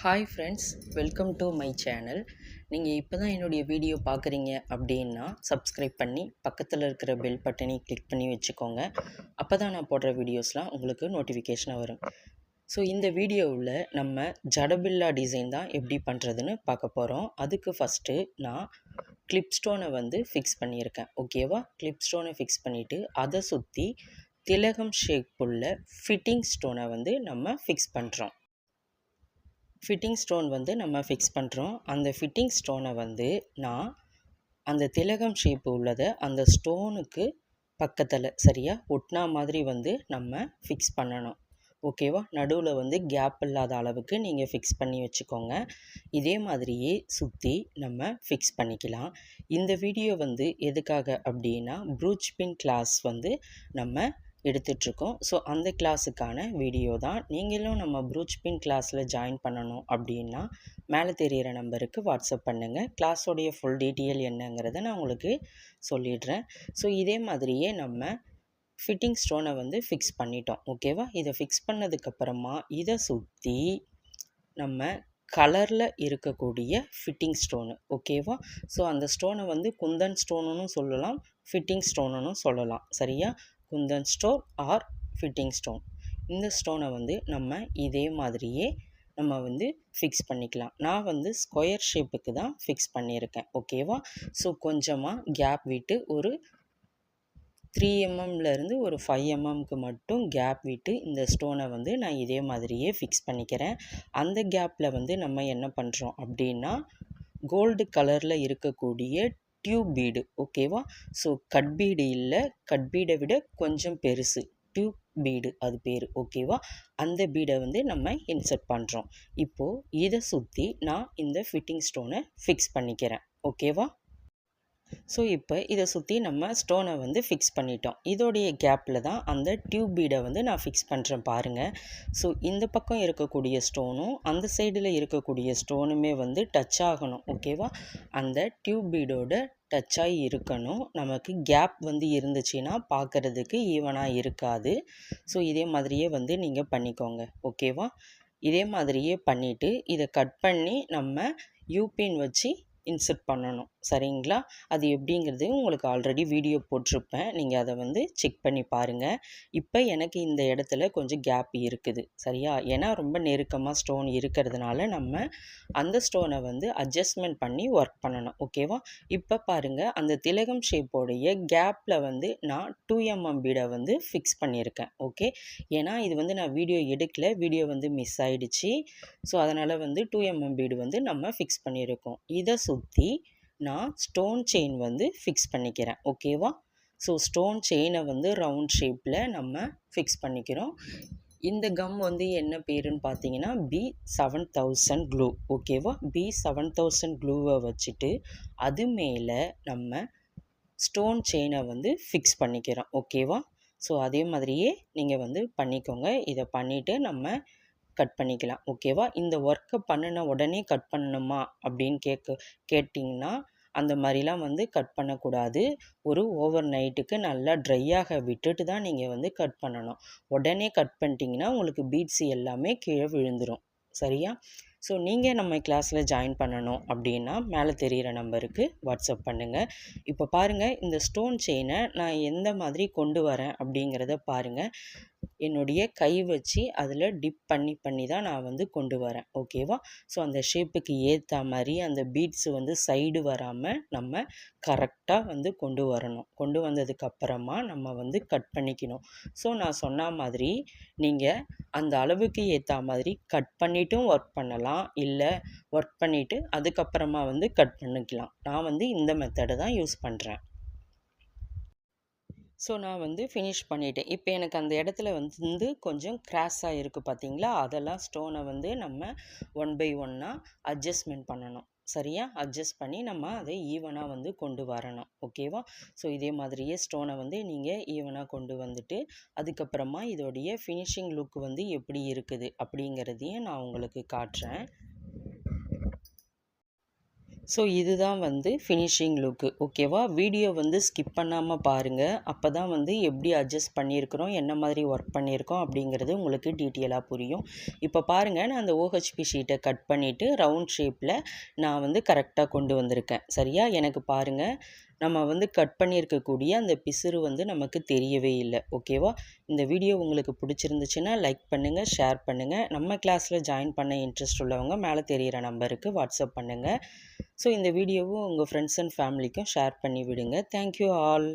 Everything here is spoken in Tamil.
Hi friends, welcome to my channel. நீங்கள் இப்போ தான் என்னுடைய வீடியோ பார்க்குறீங்க அப்படின்னா சப்ஸ்கிரைப் பண்ணி பக்கத்தில் இருக்கிற பெல் பட்டனை கிளிக் பண்ணி வச்சுக்கோங்க. அப்போ தான் நான் போடுற வீடியோஸ்லாம் உங்களுக்கு நோட்டிஃபிகேஷனாக வரும். ஸோ இந்த வீடியோவில் நம்ம ஜடபில்லா டிசைன் தான் எப்படி பண்ணுறதுன்னு பார்க்க போகிறோம். அதுக்கு ஃபஸ்ட்டு நான் கிளிப் ஸ்டோனை வந்து ஃபிக்ஸ் பண்ணியிருக்கேன். ஓகேவா? கிளிப் ஸ்டோனை ஃபிக்ஸ் பண்ணிவிட்டு அதை சுற்றி திலகம் ஷேப் உள்ள ஃபிட்டிங் ஸ்டோனை வந்து நம்ம ஃபிக்ஸ் பண்ணுறோம். ஃபிட்டிங் ஸ்டோன் வந்து நம்ம ஃபிக்ஸ் பண்ணுறோம். அந்த ஃபிட்டிங் ஸ்டோனை வந்து நான் அந்த திலகம் ஷேப்பு உள்ளதை அந்த ஸ்டோனுக்கு பக்கத்தில் சரியாக ஒட்டினா மாதிரி வந்து நம்ம ஃபிக்ஸ் பண்ணணும். ஓகேவா? நடுவில் வந்து கேப் இல்லாத அளவுக்கு நீங்கள் ஃபிக்ஸ் பண்ணி வச்சுக்கோங்க. இதே மாதிரியே சுற்றி நம்ம ஃபிக்ஸ் பண்ணிக்கலாம். இந்த வீடியோ வந்து எதுக்காக அப்படின்னா ப்ரூச் பின் கிளாஸ் வந்து நம்ம எடுத்துட்ருக்கோம். ஸோ அந்த கிளாஸுக்கான வீடியோ தான். நீங்களும் நம்ம ப்ரூச் பின் கிளாஸில் ஜாயின் பண்ணணும் அப்படின்னா மேலே தெரிகிற நம்பருக்கு வாட்ஸ்அப் பண்ணுங்கள். கிளாஸோடைய ஃபுல் டீட்டெயில் என்னங்கிறத நான் உங்களுக்கு சொல்லிடுறேன். ஸோ இதே மாதிரியே நம்ம ஃபிட்டிங் ஸ்டோனை வந்து ஃபிக்ஸ் பண்ணிட்டோம். ஓகேவா? இதை ஃபிக்ஸ் பண்ணதுக்கப்புறமா இதை சுற்றி நம்ம கலரில் இருக்கக்கூடிய ஃபிட்டிங் ஸ்டோனு. ஓகேவா? ஸோ அந்த ஸ்டோனை வந்து குந்தன் ஸ்டோனுன்னு சொல்லலாம், ஃபிட்டிங் ஸ்டோனுன்னு சொல்லலாம். சரியா? Kundan stone or fitting stone. இந்த ஸ்டோனை வந்து நம்ம இதே மாதிரியே நம்ம வந்து ஃபிக்ஸ் பண்ணிக்கலாம். நான் வந்து ஸ்கொயர் ஷேப்புக்கு தான் ஃபிக்ஸ் பண்ணியிருக்கேன். ஓகேவா? ஸோ கொஞ்சமாக கேப் விட்டு ஒரு 3 mmலேருந்து ஒரு 5 mmக்கு மட்டும் கேப் விட்டு இந்த ஸ்டோனை வந்து நான் இதே மாதிரியே ஃபிக்ஸ் பண்ணிக்கிறேன். அந்த கேப்பில் வந்து நம்ம என்ன பண்ணுறோம் அப்படின்னா கோல்டு கலரில் இருக்கக்கூடிய டியூப் பீடு. ஓகேவா? ஸோ கட் பீடு இல்லை, கட் பீடை விட கொஞ்சம் பெருசு, டியூப் பீடு அது பேர். ஓகேவா? அந்த பீடை வந்து நம்ம இன்சர்ட் பண்ணுறோம். இப்போது இதை சுற்றி நான் இந்த ஃபிட்டிங் ஸ்டோனை ஃபிக்ஸ் பண்ணிக்கிறேன். ஓகேவா? ஸோ இப்போ இதை சுற்றி நம்ம ஸ்டோனை வந்து ஃபிக்ஸ் பண்ணிட்டோம். இதோடைய கேப்பில் தான் அந்த டியூப் பீடை வந்து நான் ஃபிக்ஸ் பண்ணுறேன் பாருங்கள். ஸோ இந்த பக்கம் இருக்கக்கூடிய ஸ்டோனும் அந்த சைடில் இருக்கக்கூடிய ஸ்டோனுமே வந்து டச் ஆகணும். ஓகேவா? அந்த டியூப் பீடோட டச்சாகி இருக்கணும். நமக்கு கேப் வந்து இருந்துச்சுன்னா பார்க்குறதுக்கு ஈவனாக இருக்காது. ஸோ இதே மாதிரியே வந்து நீங்கள் பண்ணிக்கோங்க. ஓகேவா? இதே மாதிரியே பண்ணிவிட்டு இதை கட் பண்ணி நம்ம யூபின் வச்சு இன்சர்ட் பண்ணணும். சரிங்களா? அது எப்படிங்கிறது உங்களுக்கு ஆல்ரெடி வீடியோ போட்டிருப்பேன். நீங்கள் அதை வந்து செக் பண்ணி பாருங்கள். இப்போ எனக்கு இந்த இடத்துல கொஞ்சம் கேப் இருக்குது. சரியா? ஏன்னா ரொம்ப நெருக்கமாக ஸ்டோன் இருக்கிறதுனால நம்ம அந்த ஸ்டோனை வந்து அட்ஜஸ்ட்மெண்ட் பண்ணி ஒர்க் பண்ணணும். ஓகேவா? இப்போ பாருங்கள், அந்த திலகம் ஷேப்போடைய கேப்பில் வந்து நான் 2 mm பீடை வந்து ஃபிக்ஸ் பண்ணியிருக்கேன். ஓகே? ஏன்னா இது வந்து நான் வீடியோ எடுக்கல, வீடியோ வந்து மிஸ் ஆகிடுச்சு. ஸோ அதனால் வந்து 2 mm பீடு வந்து நம்ம ஃபிக்ஸ் பண்ணியிருக்கோம். இதை சுற்றி நான் ஸ்டோன் செயின் வந்து ஃபிக்ஸ் பண்ணிக்கிறேன். ஓகேவா? ஸோ ஸ்டோன் செயினை வந்து ரவுண்ட் ஷேப்பில் நம்ம ஃபிக்ஸ் பண்ணிக்கிறோம். இந்த கம் வந்து என்ன பேருன்னு பார்த்தீங்கன்னா B7000 க்ளூ. ஓகேவா? B7000 க்ளூவை வச்சுட்டு அது மேலே நம்ம ஸ்டோன் செயினை வந்து ஃபிக்ஸ் பண்ணிக்கிறோம். ஓகேவா? ஸோ அதே மாதிரியே நீங்கள் வந்து பண்ணிக்கோங்க. இதை பண்ணிவிட்டு நம்ம கட் பண்ணிக்கலாம். ஓகேவா? இந்த ஒர்க்கை பண்ணின உடனே கட் பண்ணணுமா அப்படின்னு கேட்டிங்கன்னா அந்த மாதிரிலாம் வந்து கட் பண்ணக்கூடாது. ஒரு ஓவர் நைட்டுக்கு நல்லா ட்ரையாக விட்டுட்டு தான் நீங்கள் வந்து கட் பண்ணணும். உடனே கட் பண்ணிட்டீங்கன்னா உங்களுக்கு பீட்ஸ் எல்லாமே கீழே விழுந்துடும். சரியா? ஸோ நீங்கள் நம்ம கிளாஸில் ஜாயின் பண்ணணும் அப்படின்னா மேலே தெரிகிற நம்பருக்கு வாட்ஸ்அப் பண்ணுங்கள். இப்போ பாருங்கள், இந்த ஸ்டோன் செயினை நான் எந்த மாதிரி கொண்டு வரேன் அப்படிங்கிறத பாருங்கள். என்னுடைய கை வச்சு அதில் டிப் பண்ணி தான் நான் வந்து கொண்டு வரேன். ஓகேவா? ஸோ அந்த ஷேப்புக்கு ஏற்ற மாதிரி அந்த பீட்ஸ் வந்து சைடு வராமல் நம்ம கரெக்டாக வந்து கொண்டு வரணும். கொண்டு வந்ததுக்கப்புறமா நம்ம வந்து கட் பண்ணிக்கணும். ஸோ நான் சொன்ன மாதிரி நீங்கள் அந்த அளவுக்கு ஏற்ற மாதிரி கட் பண்ணிவிட்டும் ஒர்க் பண்ணலாம், இல்லை ஒர்க் பண்ணிவிட்டு அதுக்கப்புறமா வந்து கட் பண்ணிக்கலாம். நான் வந்து இந்த மெத்தடை தான் யூஸ் பண்ணுறேன். ஸோ நான் வந்து ஃபினிஷ் பண்ணிட்டேன். இப்போ எனக்கு அந்த இடத்துல வந்து கொஞ்சம் கிராஸாக இருக்குது பார்த்தீங்களா? அதெல்லாம் ஸ்டோனை வந்து நம்ம 1 by 1 அட்ஜஸ்ட்மெண்ட் பண்ணணும். சரியா? அட்ஜஸ்ட் பண்ணி நம்ம அதை ஈவனாக வந்து கொண்டு வரணும். ஓகேவா? ஸோ இதே மாதிரியே ஸ்டோனை வந்து நீங்கள் ஈவனாக கொண்டு வந்துட்டு அதுக்கப்புறமா இதோடைய ஃபினிஷிங் லுக் வந்து எப்படி இருக்குது அப்படிங்கிறதையும் நான் உங்களுக்கு காட்டுறேன். ஸோ இதுதான் வந்து ஃபினிஷிங் லுக்கு. ஓகேவா? வீடியோ வந்து ஸ்கிப் பண்ணாமல் பாருங்கள். அப்போ தான் வந்து எப்படி அட்ஜஸ்ட் பண்ணியிருக்கிறோம், என்ன மாதிரி ஒர்க் பண்ணியிருக்கோம் அப்படிங்கிறது உங்களுக்கு டீட்டெயிலாக புரியும். இப்போ பாருங்கள், நான் அந்த OHP ஷீட்டை கட் பண்ணிவிட்டு ரவுண்ட் ஷேப்பில் நான் வந்து கரெக்டாக கொண்டு வந்திருக்கேன். சரியா? எனக்கு பாருங்கள், நம்ம வந்து கட் பண்ணியிருக்கக்கூடிய அந்த பிசுறு வந்து நமக்கு தெரியவே இல்லை. ஓகேவா? இந்த வீடியோ உங்களுக்கு பிடிச்சிருந்துச்சுன்னா லைக் பண்ணுங்கள், ஷேர் பண்ணுங்கள். நம்ம கிளாஸில் ஜாயின் பண்ண இன்ட்ரெஸ்ட் உள்ளவங்க மேலே தெரிகிற நம்பருக்கு வாட்ஸ்அப் பண்ணுங்கள். ஸோ இந்த வீடியோவும் உங்கள் ஃப்ரெண்ட்ஸ் அண்ட் ஃபேமிலிக்கும் ஷேர் பண்ணி விடுங்க. Thank you all.